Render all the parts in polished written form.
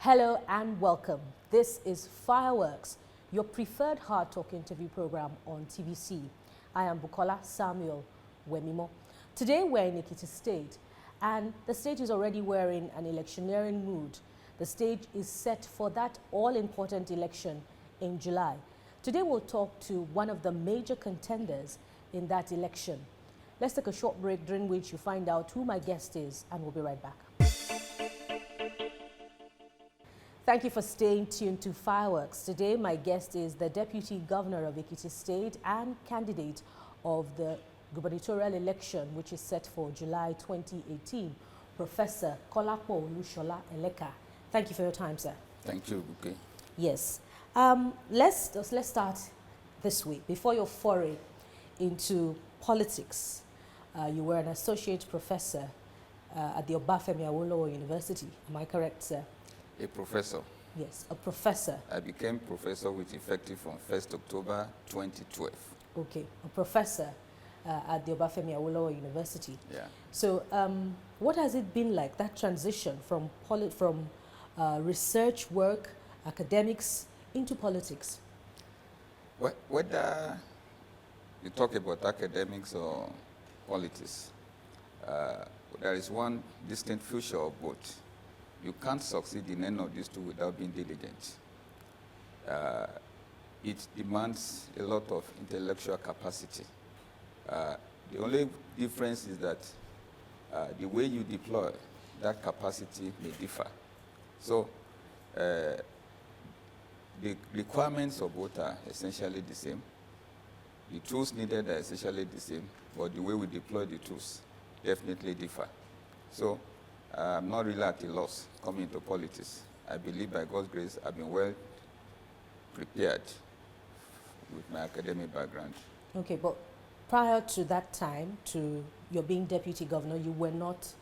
Hello and welcome. This is Fireworks, your preferred hard talk interview program on TVC. I am Bukola Samuel Wemimo. Today we're in Ekiti State, and the state is already wearing an electioneering mood. The stage is set for that all-important election in July. Today we'll talk to one of the major contenders in that election. Let's take a short break during which you find out who my guest is, and we'll be right back. Thank you for staying tuned to Fireworks. Today, my guest is the Deputy Governor of Ekiti State and candidate of the gubernatorial election, which is set for July 2018, Professor Olusola Eleka. Thank you for your time, sir. Thank you, Buke. Yes. Let's start this way. Before your foray into politics, you were an associate professor at the Obafemi Awolowo University. Am I correct, sir? A professor. Yes, a professor. I became professor with effective from 1st October 2012. Okay, a professor at the Obafemi Awolowo University. Yeah. So what has it been like, that transition from research work, academics, into politics? Whether you talk about academics or politics, there is one distinct future of both. You can't succeed in any of these two without being diligent. It demands a lot of intellectual capacity. The only difference is that the way you deploy that capacity may differ. So the requirements of both are essentially the same. The tools needed are essentially the same, but the way we deploy the tools definitely differ. So I'm not really at a loss coming into politics. I believe by God's grace I've been well prepared with my academic background. Okay, but prior to that time, to your being deputy governor, you were not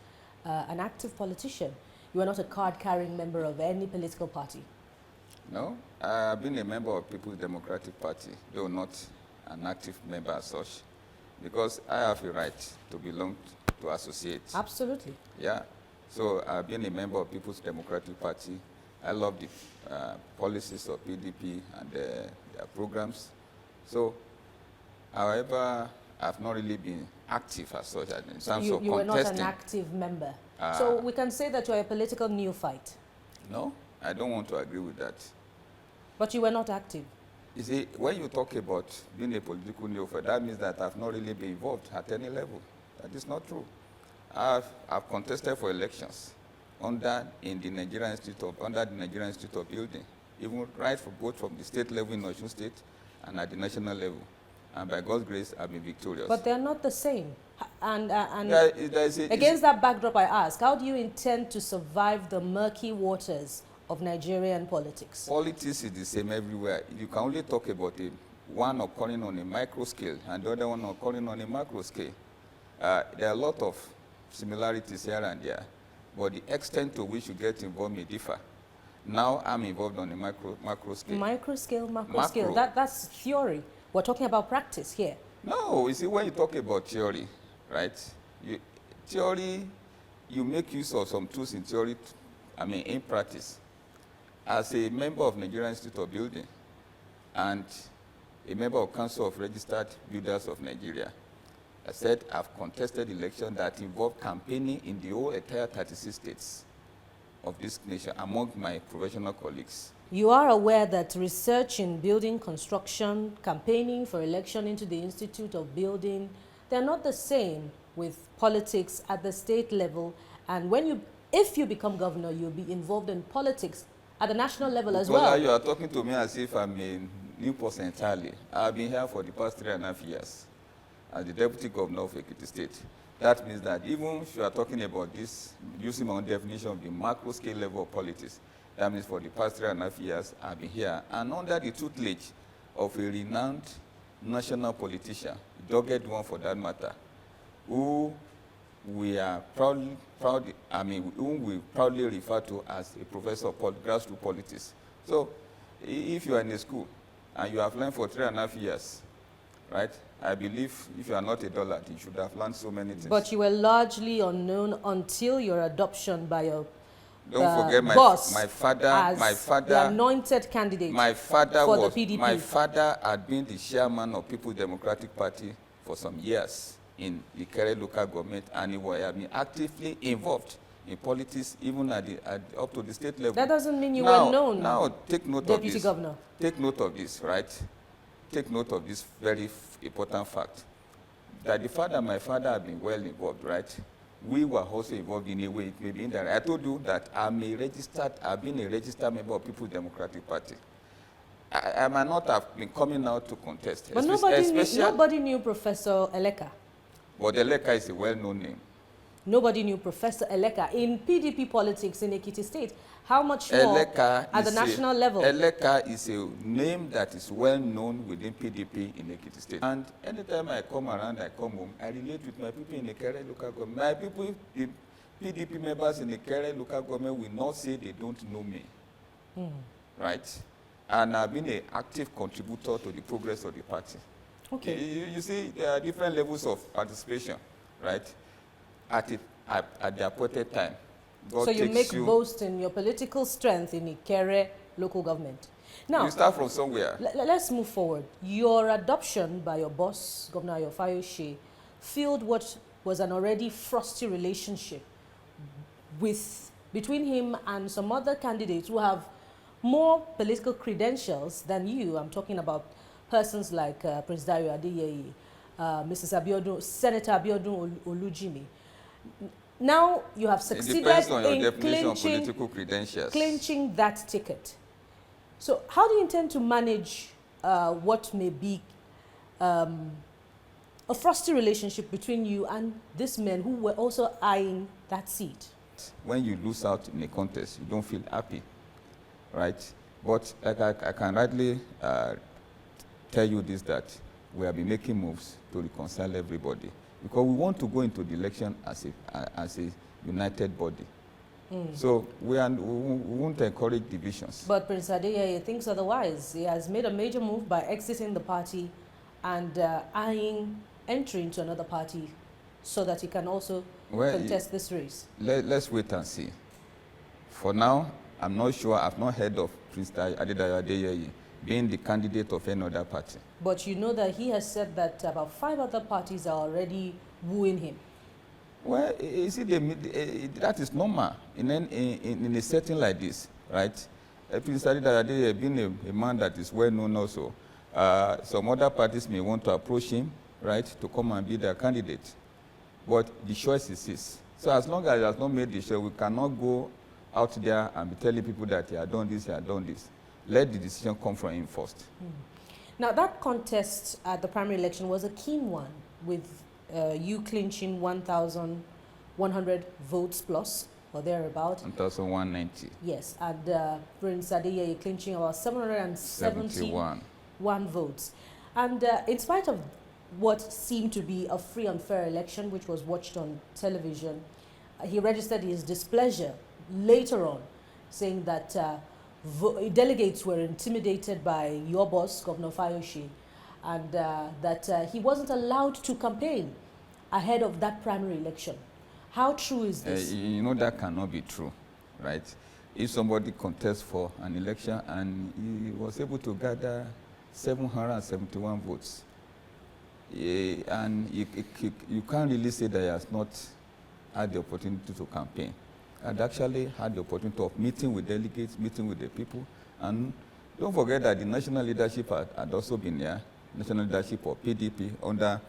an active politician. You were not a card-carrying member of any political party. No, I've been a member of People's Democratic Party, though not an active member as such, because I have a right to belong to associate. Absolutely. Yeah. So I've been a member of People's Democratic Party. I love the policies of PDP and their programs. So, however, I've not really been active as such in terms of contesting. You were not an active member. So we can say that you're a political neophyte. No, I don't want to agree with that. But you were not active. You see, when you talk about being a political neophyte, that means that I've not really been involved at any level. That is not true. I've contested for elections under the Nigerian Institute of Building, even right for both from the state level in Osun State and at the national level. And by God's grace, I've been victorious. But they're not the same. And against that backdrop, I ask, how do you intend to survive the murky waters of Nigerian politics? Politics is the same everywhere. You can only talk about one occurring on a micro scale and the other one occurring on a macro scale. There are a lot of similarities here and there, but the extent to which you get involved may differ. Now I'm involved on a macro scale. Micro scale, macro scale. That's theory. We're talking about practice here. No, you see, when you talk about theory, right? You make use of some tools in theory, in practice. As a member of Nigerian Institute of Building and a member of Council of Registered Builders of Nigeria, I said I've contested elections that involve campaigning in the whole entire 36 states of this nation among my professional colleagues. You are aware that research in building construction, campaigning for election into the Institute of Building, they're not the same with politics at the state level. And if you become governor, you'll be involved in politics at the national level as well. You are talking to me as if I'm a new person entirely. I've been here for the past 3.5 years. As the deputy governor of Ekiti State. That means that even if you are talking about this, using my own definition of the macro scale level of politics, that means for the past 3.5 years, I've been here. And under the tutelage of a renowned national politician, a dogged one for that matter, who we are whom we proudly refer to as a professor of grassroots politics. So if you are in a school and you have learned for 3.5 years, right? I believe if you are not a dullard, you should have learned so many things. But you were largely unknown until your adoption by Don't forget my father. as My father, the anointed candidate for the PDP. My father had been the chairman of People's Democratic Party for some years in the Ikere local government, and he was actively involved in politics, even up to the state level. That doesn't mean you were known. Now, take note Deputy of this. Governor. Take note of this, right? Take note of this very important fact, that the fact that my father had been well involved, right? We were also involved in a way, maybe indirect. I told you that I've been a registered member of People's Democratic Party. I might not have been coming out to contest. But nobody knew Professor Eleka. But Eleka is a well-known name. Nobody knew Professor Eleka in PDP politics in Ekiti State. How much more at the national level? Eleka is a name that is well known within PDP in Ekiti State. And anytime I come around, I come home, I relate with my people in the Ikere local government. My people, the PDP members in the Ikere local government will not say they don't know me. Right? And I've been an active contributor to the progress of the party. Okay. You see, there are different levels of participation, right? At the appointed time. God so you make boast in your political strength in Ikere local government. Now, you start from somewhere. Let's move forward. Your adoption by your boss, Governor Ayofayose, filled what was an already frosty relationship between him and some other candidates who have more political credentials than you. I'm talking about persons like Prince Dario Adeyeye, Mrs. Abiodun, Senator Abiodun Olujimi. Now you have succeeded in clinching that ticket. So how do you intend to manage what may be a frosty relationship between you and these men who were also eyeing that seat? When you lose out in a contest, you don't feel happy, right? But like I can rightly tell you this, that we have been making moves to reconcile everybody, because we want to go into the election as a united body. So we won't encourage divisions. But Prince Adeyeye thinks otherwise. He has made a major move by exiting the party and eyeing entry into another party so that he can also contest this race. Let's wait and see. For now, I'm not sure. I've not heard of Prince Adeyeye being the candidate of any other party. But you know that he has said that about 5 other parties are already wooing him. Well, you see, that is normal in a setting like this, right? Prince Adeyeye being a man that is well known also, some other parties may want to approach him, right, to come and be their candidate. But the choice is his. So as long as he has not made the choice, we cannot go out there and be telling people that he has done this, he has done this. Let the decision come from him first. Now, that contest at the primary election was a keen one, with you clinching 1,100 votes plus, or thereabout. 1,190. Yes, and Prince Adeyeye clinching about 771 votes. And in spite of what seemed to be a free and fair election, which was watched on television, he registered his displeasure later on, saying that delegates were intimidated by your boss, Governor Fayose, and that he wasn't allowed to campaign ahead of that primary election. How true is this? You know, that cannot be true, right? If somebody contests for an election and he was able to gather 771 votes, and you can't really say that he has not had the opportunity to campaign. I'd actually had the opportunity of meeting with delegates, meeting with the people. And don't forget that the national leadership had also been here, national leadership of PDP under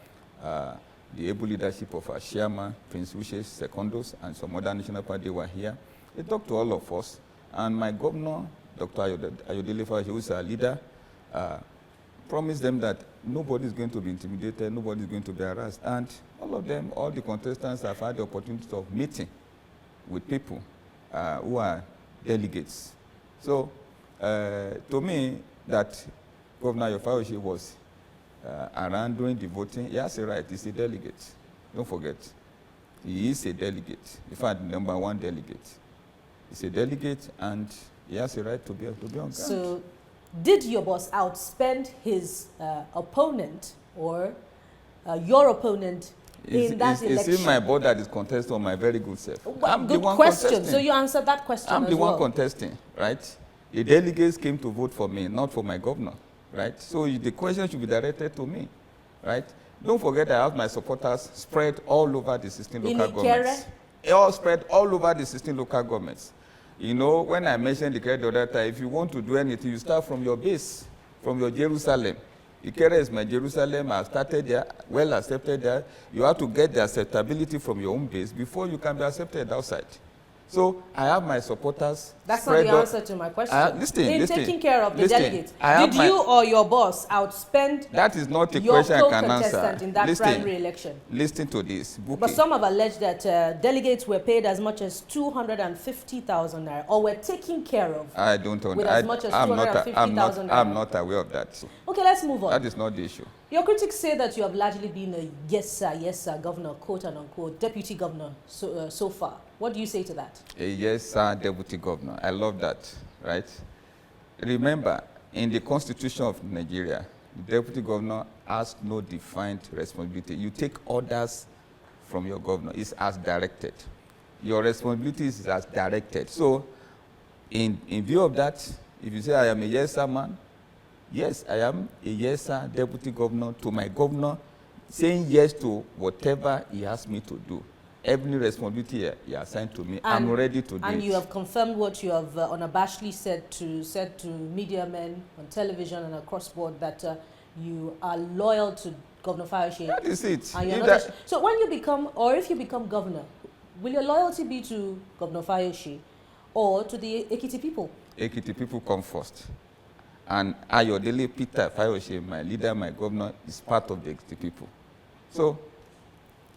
the able leadership of our chairman, Prince Uche Secondos, and some other national party were here. They talked to all of us. And my governor, Dr. Ayodele Fayose, who is our leader, promised them that nobody is going to be intimidated, nobody is going to be harassed. And all of them, all the contestants have had the opportunity of meeting with people who are delegates. So, to me, that Governor Ayofayose was around during the voting, he has a right, he's a delegate. Don't forget. He is a delegate. In fact, #1 delegate. He's a delegate and he has a right to be on ground. So, did your boss outspend his opponent or your opponent in that election? It's in my board that is contesting on my very good self. Well, good question. So you answered that question I'm as the well. one contesting, right? The delegates came to vote for me, not for my governor, right? So the question should be directed to me, right? Don't forget I have my supporters spread all over the 16 local governments. All spread all over the 16 local governments. You know, when I mentioned the Ikere the other time, if you want to do anything, you start from your base, from your Jerusalem. Ikere is my Jerusalem. I've started there, well accepted there. You have to get the acceptability from your own base before you can be accepted outside. So I have my supporters. That's not the answer to my question. In taking care of the delegates, did you or your boss outspend that is not a question I can answer. In that primary election? Listen to this. Bookie. But some have alleged that delegates were paid as much as 250,000 naira, or were taken care of. I don't know. With as much as 250,000 naira. I'm not aware of that. Okay, let's move on. That is not the issue. Your critics say that you have largely been a yes sir governor, quote and unquote, deputy governor so far. What do you say to that? A yes sir deputy governor. I love that, right? Remember, in the Constitution of Nigeria, the deputy governor has no defined responsibility. You take orders from your governor. It's as directed. Your responsibility is as directed. So, in view of that, if you say I am a yes sir man, yes, I am a yes sir deputy governor to my governor, saying yes to whatever he asks me to do. Every responsibility he assigned to me, I'm ready to do it. And you have confirmed what you have unabashedly said to media men on television and across board, that you are loyal to Governor Fayose. That is it. So when you become, or if you become governor, will your loyalty be to Governor Fayose or to the Ekiti people? Ekiti people come first. And Ayodele Peter Fayose, my leader, my governor, is part of the Ekiti people. So,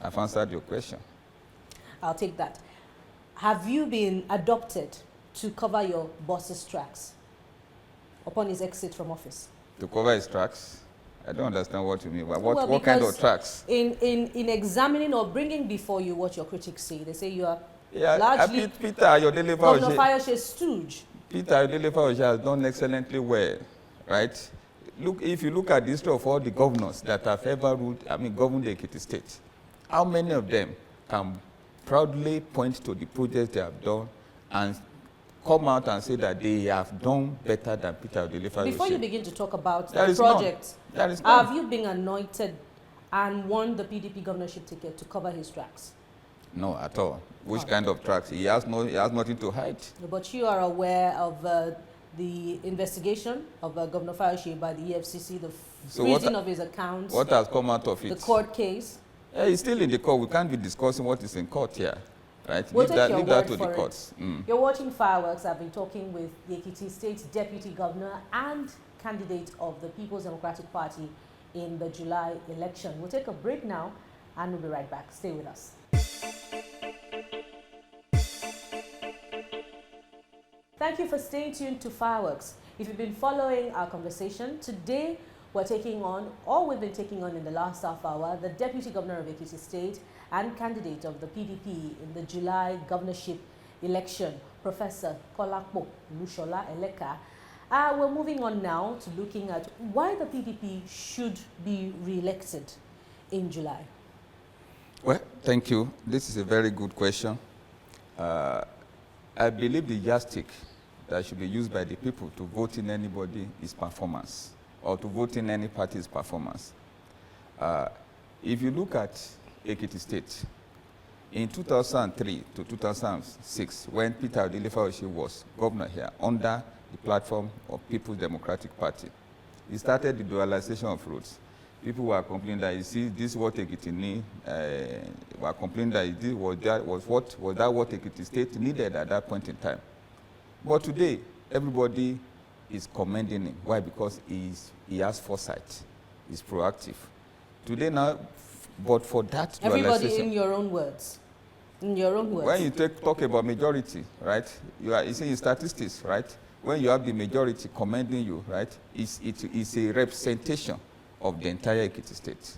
I've answered your question. I'll take that. Have you been adopted to cover your boss's tracks upon his exit from office? To cover his tracks? I don't understand what you mean. What kind of tracks? In examining or bringing before you what your critics say, they say you are largely Peter Ayodele Fayose, Governor Fayose's stooge. Peter Ayodele Fayose has done excellently well, right? Look, if you look at the history of all the governors that have ever governed the Ekiti state, how many of them can proudly point to the projects they have done and come out and say that they have done better than Peter Ayodele Fayose? Before you begin to talk about the project, have you been anointed and won the PDP governorship ticket to cover his tracks? No, at all. Which kind of tracks? He has nothing to hide. But you are aware of the investigation of Governor Fayose by the EFCC, the freezing of his accounts. What has come out of it? The court case. Yeah, he's still in the court. We can't be discussing what is in court here, right? We'll leave that to the courts. You're watching Fireworks. I've been talking with the Ekiti State Deputy Governor and candidate of the People's Democratic Party in the July election. We'll take a break now and we'll be right back. Stay with us. Thank you for staying tuned to Fireworks. If you've been following our conversation, today we've been taking on in the last half hour, the Deputy Governor of Ekiti State and candidate of the PDP in the July governorship election, Professor Olusola Eleka. We're moving on now to looking at why the PDP should be re-elected in July. Well, thank you. This is a very good question. I believe the yardstick that should be used by the people to vote in anybody is performance, or to vote in any party's performance. If you look at Ekiti State, in 2003 to 2006, when Peter Ayodele Fayose was governor here, under the platform of People's Democratic Party, he started the dualization of roads. People were complaining that, you see, this is what Ekiti need. Were complaining that this was what Ekiti State needed at that point in time. But today, everybody is commending him. Why? Because he has foresight. He's proactive. Today now, but for that everybody in your own words. In your own words. When you talk about majority, right? You see in statistics, right? When you have the majority commending you, right? It's a representation of the entire Ekiti State.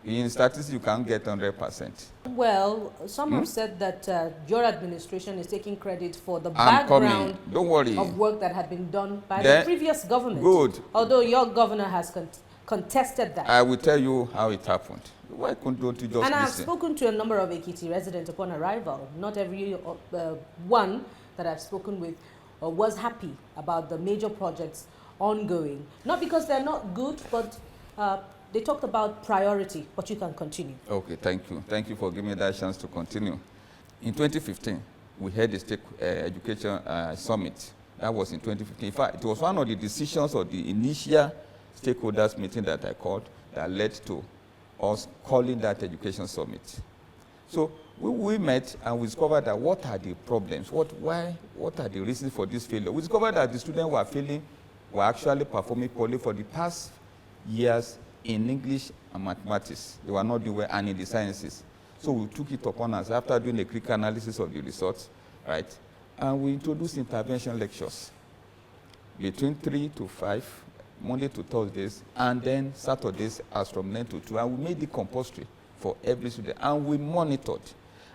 In statistics, you can't get 100%. Well, some have said that your administration is taking credit for the background Don't worry. of work that had been done by the previous government. Good. Although your governor has contested that. I will tell you how it happened. Why don't you just And I've listen? spoken to a number of Ekiti residents upon arrival. Not every one that I've spoken with was happy about the major projects ongoing. Not because they're not good, but they talked about priority. But you can continue. Okay, thank you. Thank you for giving me that chance to continue. In 2015, we had a state education summit. That was in 2015. In fact, it was one of the decisions of the initial stakeholders meeting that I called that led to us calling that education summit. So we met and we discovered that what are the problems, what are the reasons for this failure. We discovered that the students were actually performing poorly for the past years in English and mathematics. They were not doing well, and in the sciences. So we took it upon us after doing a quick analysis of the results, right? And we introduced intervention lectures between 3 to 5, Monday to Thursdays, and then Saturdays as from 9 to 2. And we made it compulsory for every student, and we monitored.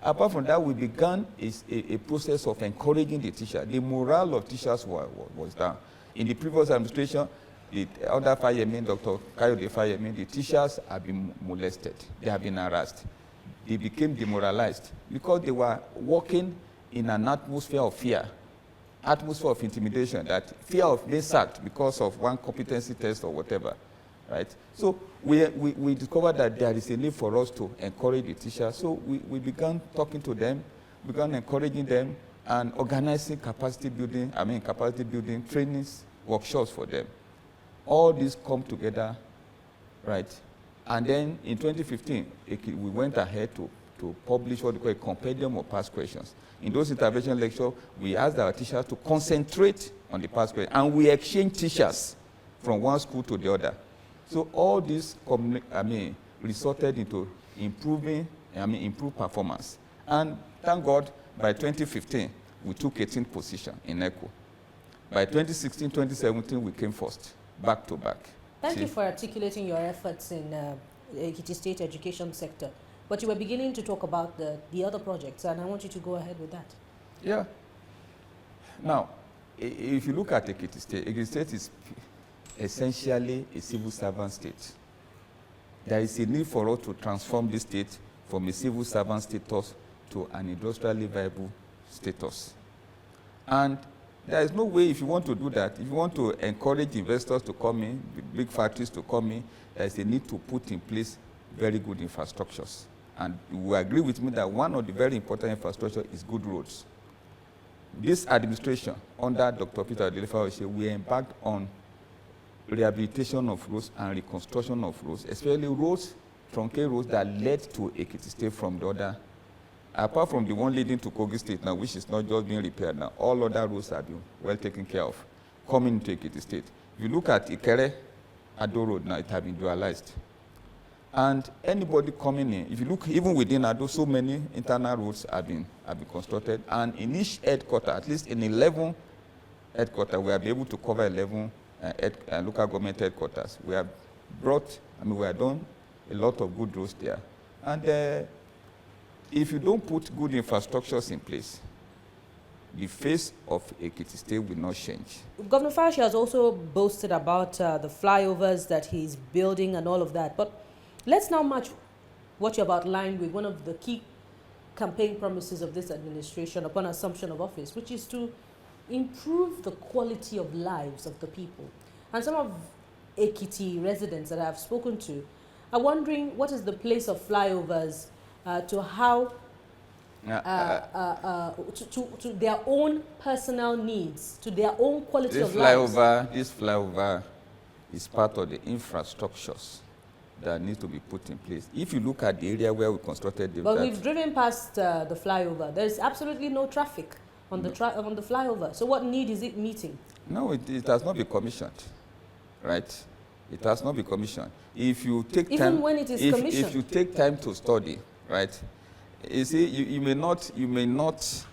Apart from that, we began a process of encouraging the teacher. The morale of teachers was down. In the previous administration, the other firemen, Dr. Kayode Fayemi, the teachers have been molested. They have been harassed. They became demoralized because they were working in an atmosphere of fear, atmosphere of intimidation, that fear of being sacked because of one competency test or whatever, right? So we discovered that there is a need for us to encourage the teachers. So we began talking to them, began encouraging them, and organizing capacity building trainings, workshops for them. All these come together, right? And then in 2015, we went ahead to publish what we call a compendium of past questions. In those intervention lectures, we asked our teachers to concentrate on the past questions, and we exchanged teachers from one school to the other. So all this, resulted into improved performance. And thank God, by 2015, we took 18th position in ECHO. By 2016, 2017, we came first, back to back. Thank you for articulating your efforts in the Ekiti State education sector. But you were beginning to talk about the other projects, and I want you to go ahead with that. Yeah. Now, if you look at Ekiti State is essentially a civil servant state. There is a need for us to transform this state from a civil servant status to an industrially viable status. And there is no way, if you want to do that, if you want to encourage investors to come in, big factories to come in, there is a need to put in place very good infrastructures. And you will agree with me that one of the very important infrastructure is good roads. This administration, under Dr. Peter Adelefa, we embarked on rehabilitation of roads and reconstruction of roads, especially roads, truncated roads that led to Ekiti State from the other. Apart from the one leading to Kogi State now, which is not just being repaired now, all other roads have been well taken care of, coming into Ekiti State. If you look at Ikere, Ado Road now, it has been dualized. And anybody coming in, if you look even within Ado, so many internal roads have been constructed. And in each headquarter, at least in 11 headquarters, we have been able to cover 11 local government headquarters. We have we have done a lot of good roads there. And if you don't put good infrastructures in place, the face of Ekiti State will not change. Governor Fasci has also boasted about the flyovers that he's building and all of that. But let's now match what you've outlined with one of the key campaign promises of this administration upon assumption of office, which is to improve the quality of lives of the people. And some of Ekiti residents that I've spoken to are wondering what is the place of flyovers to how to their own personal needs, to their own quality of life. This flyover is part of the infrastructures that need to be put in place. If you look at the area where we constructed the... But we've driven past the flyover. There's absolutely no traffic on the flyover. So what need is it meeting? No, it has not been commissioned, right? It has not been commissioned. If you take time... Even when it is commissioned? If you take time to study, right? You see, you may not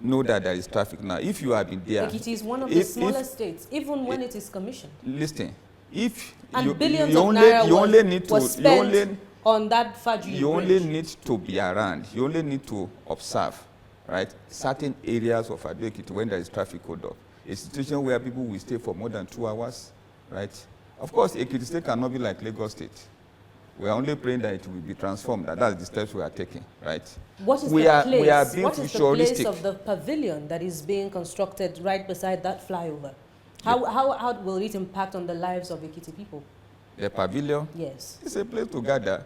know that there is traffic now. If you have been there... Like it is one of the smallest states, even when it is commissioned. Listen, if billions of naira was spent on that Fajri you only need to be around. You only need to observe, right? Certain areas of Ado Ekiti when there is traffic hold up. A situation where people will stay for more than 2 hours, right? Of course, Ekiti State cannot be like Lagos State. We are only praying that it will be transformed, and that's the steps we are taking, right? What is we the are place? being What is the futuristic. place of the pavilion that is being constructed right beside that flyover? How will it impact on the lives of Ekiti people? The pavilion? Yes. It's a place to gather.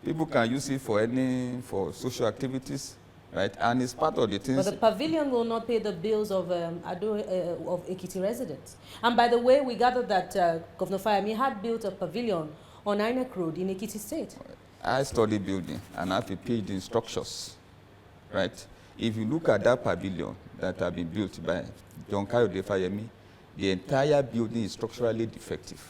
People can use it for social activities, right? And it's part of the things. But the pavilion will not pay the bills of of Ekiti residents. And by the way, we gathered that Governor Fayemi had built a pavilion on INEC Road in Ekiti State. I studied building and I have a PhD in structures, right? If you look at that pavilion that have been built by John Kayode Fayemi, the entire building is structurally defective.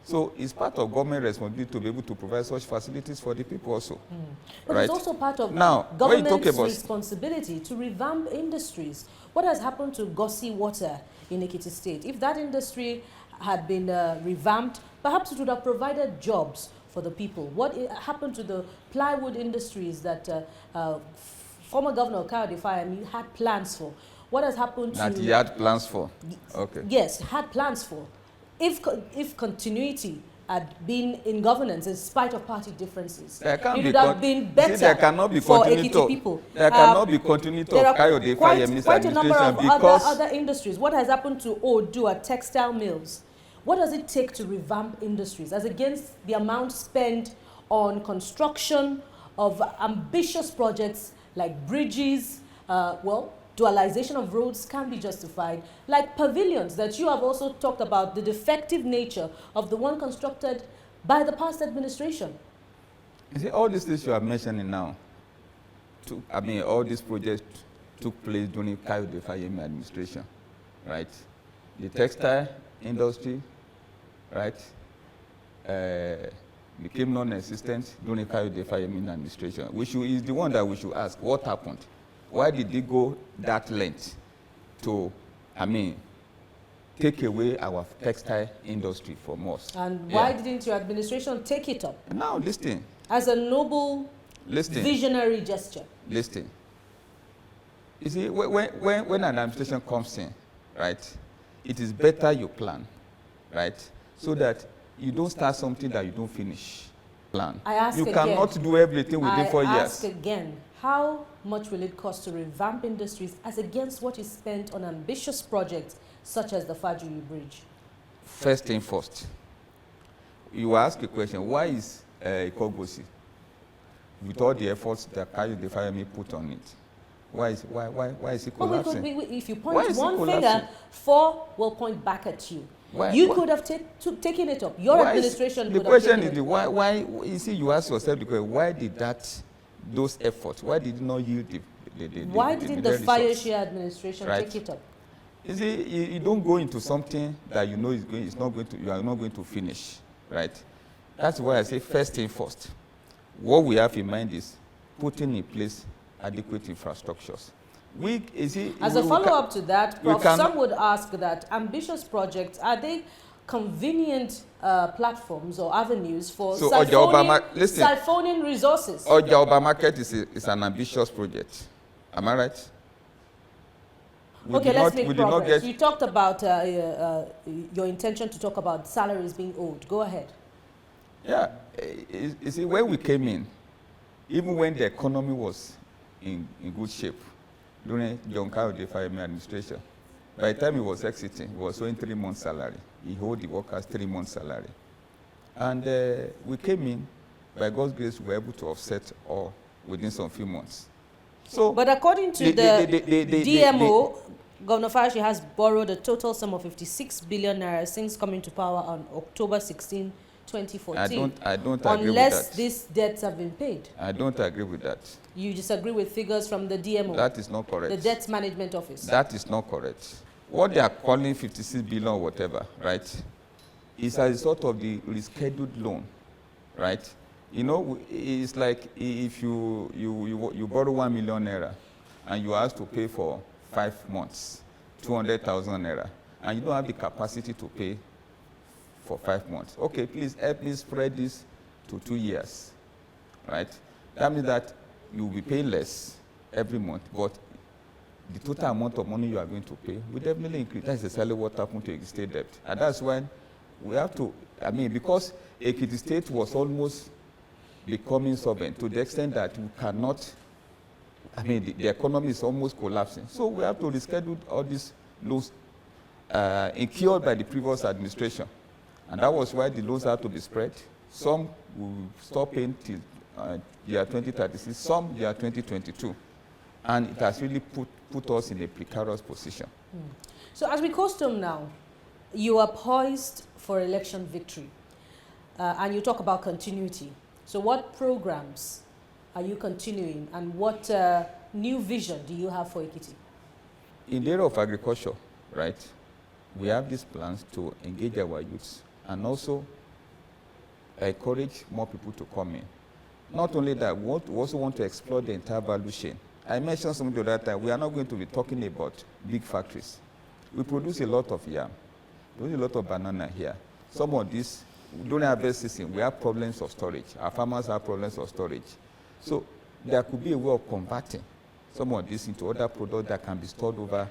So it's part of government responsibility to be able to provide such facilities for the people also. But right? it's also part of now, government's responsibility to revamp industries. What has happened to Gossi Water in Ekiti State? If that industry had been revamped, perhaps it would have provided jobs for the people. What happened to the plywood industries that former Governor Kayode Fayemi had plans for? What has happened to... That he had plans for? Okay. Yes, had plans for. If continuity had been in governance in spite of party differences, it would have been better for Ekiti people. There cannot be continuity of Kayode Fayemi's quite a number of because other industries. What has happened to Odua textile mills? What does it take to revamp industries as against the amount spent on construction of ambitious projects like bridges, dualization of roads can be justified, like pavilions that you have also talked about, the defective nature of the one constructed by the past administration. You see, all these things you are mentioning now, all these projects took place during Kayode Fayemi administration, right? The textile industry, right, became non-existent during Kayode Fayemi administration. Is the one that we should ask, what happened? Why did they go that length to, take away our textile industry from us? And why didn't your administration take it up? Now, listen. As a noble, visionary gesture. Listen. You see, when an administration comes in, right, it is better you plan, right, so that you don't start something that you don't finish. Plan. You cannot do everything within 4 years. I ask again, how much will it cost to revamp industries as against what is spent on ambitious projects such as the Fajuri Bridge? First thing first, you ask a question, why is Ikogosi, with all the efforts that Kayode Fayemi put on it, why is it collapsing? If you point one finger, 4 will point back at you. You could have taken it up. Your administration could have taken it up. The question is, why, you see, you ask yourself the question, why did those efforts, why did it not yield why didn't the Fayoshe administration take it up? You see, you don't go into something that you know you are not going to finish, right? That's why I say first thing first. What we have in mind is putting in place adequate infrastructures. As a follow-up to that, Prof, some would ask that ambitious projects, are they convenient platforms or avenues for siphoning resources? Oja Oba Market is an ambitious project. Am I right? Let's make progress. You talked about your intention to talk about salaries being owed. Go ahead. Yeah. You see, when we came in, even when the economy was in good shape, during John Kayode Fayemi administration, by the time he was exiting, he was owing 3 months' salary. He owed the workers 3 months' salary. And we came in, by God's grace, we were able to offset all within some few months. But according to the DMO, Governor Fayoshe has borrowed a total sum of 56 billion naira since coming to power on October 16, 2014. I don't agree with that. Unless these debts have been paid. I don't agree with that. You disagree with figures from the DMO? That is not correct. The Debt Management Office? That is not correct. What they are calling 56 billion or whatever, right, is a result of the rescheduled loan, right? You know, it's like if you borrow 1 million naira and you are asked to pay for 5 months, 200,000 naira, and you don't have the capacity to pay for 5 months. Okay, please help me spread this to 2 years, right? That means that you will be paying less every month, but the total amount of money you are going to pay will definitely increase. That's exactly what happened to the state debt. And that's when we have to I mean, because Ekiti State was almost becoming solvent to the extent that we cannot, I mean, the economy is almost collapsing. So we have to reschedule all these loans incurred by the previous administration. And that was why the loans had to be spread. Some will stop paying till year 2036, some year 2022. And it has really put us in a precarious position. So as we custom now, you are poised for election victory. And you talk about continuity. So what programs are you continuing, and what new vision do you have for Ekiti? In the area of agriculture, right, we have these plans to engage our youths and also encourage more people to come in. Not only that, we also want to explore the entire value chain. I mentioned something the other time, we are not going to be talking about big factories. We produce a lot of yam, we produce a lot of banana here. Some of these, during harvest season, we have problems of storage. Our farmers have problems of storage. So there could be a way of converting some of this into other products that can be stored over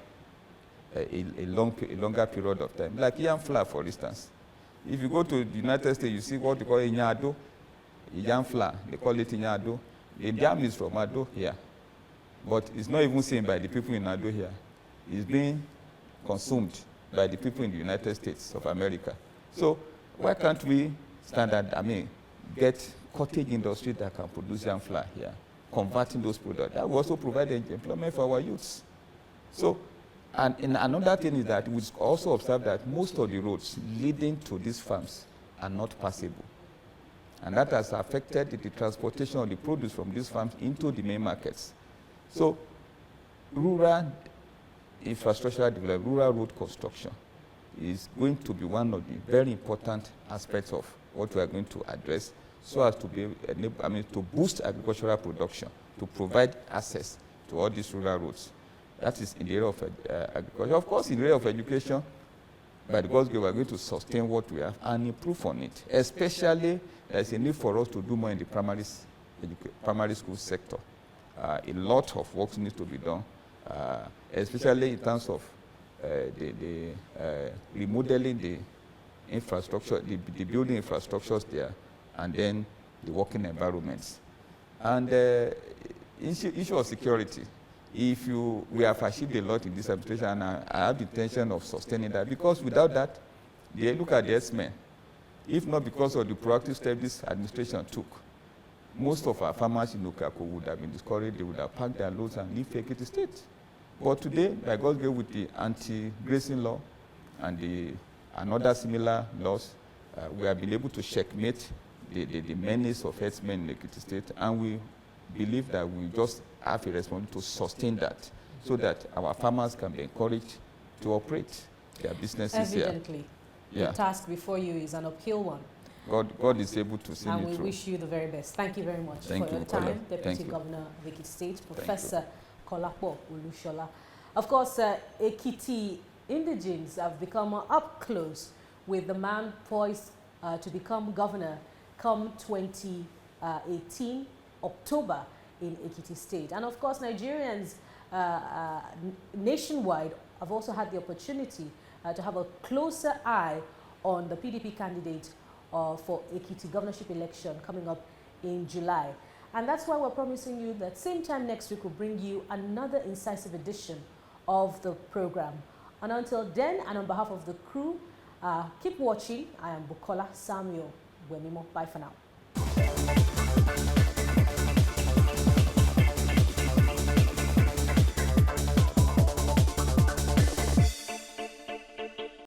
a longer period of time. Like yam flour, for instance. If you go to the United States, you see what they call inyado, yam flour. They call it inyado. The yam is from Ado here. But it's not even seen by the people in Ado here. It's being consumed by the people in the United States of America. So why can't we get cottage industry that can produce yam flour here, converting those products? That will also provide employment for our youths. So, and another thing is that we also observe that most of the roads leading to these farms are not passable. And that has affected the transportation of the produce from these farms into the main markets. So, rural infrastructural development, rural road construction is going to be one of the very important aspects of what we are going to address, so as to be to boost agricultural production, to provide access to all these rural roads. That is in the area of agriculture. Of course, in the area of education, by the God's grace, we are going to sustain what we have and improve on it. Especially, there's a need for us to do more in the primary school sector. A lot of work needs to be done, especially in terms of remodeling the infrastructure, the building infrastructures there, and then the working environments. And issue of security. We have achieved a lot in this administration, and I have the intention of sustaining that, because without that, look at the S-men. If not because of the proactive steps this administration took, most of our farmers in Okako would have been discouraged. They would have packed their loads and leave Ekiti State. But today, by God's grace, with the anti-grazing law and other similar laws, we have been able to checkmate the menace of herdsmen in Ekiti State, and we believe that we just have a responsibility to sustain that, so that our farmers can be encouraged to operate their businesses here. Evidently, the task before you is an uphill one. God is able to see me through. And we wish you the very best. Thank you very much for your time, Deputy Governor of Ekiti State, Professor Kolapo Olusola. Of course, Ekiti indigenes have become up close with the man poised to become governor come 2018, October, in Ekiti State. And of course, Nigerians nationwide have also had the opportunity to have a closer eye on the PDP candidate for Ekiti governorship election coming up in July. And that's why we're promising you that same time next week we'll bring you another incisive edition of the program. And until then, and on behalf of the crew, keep watching. I am Bukola Samuel Wemimo. Bye for now.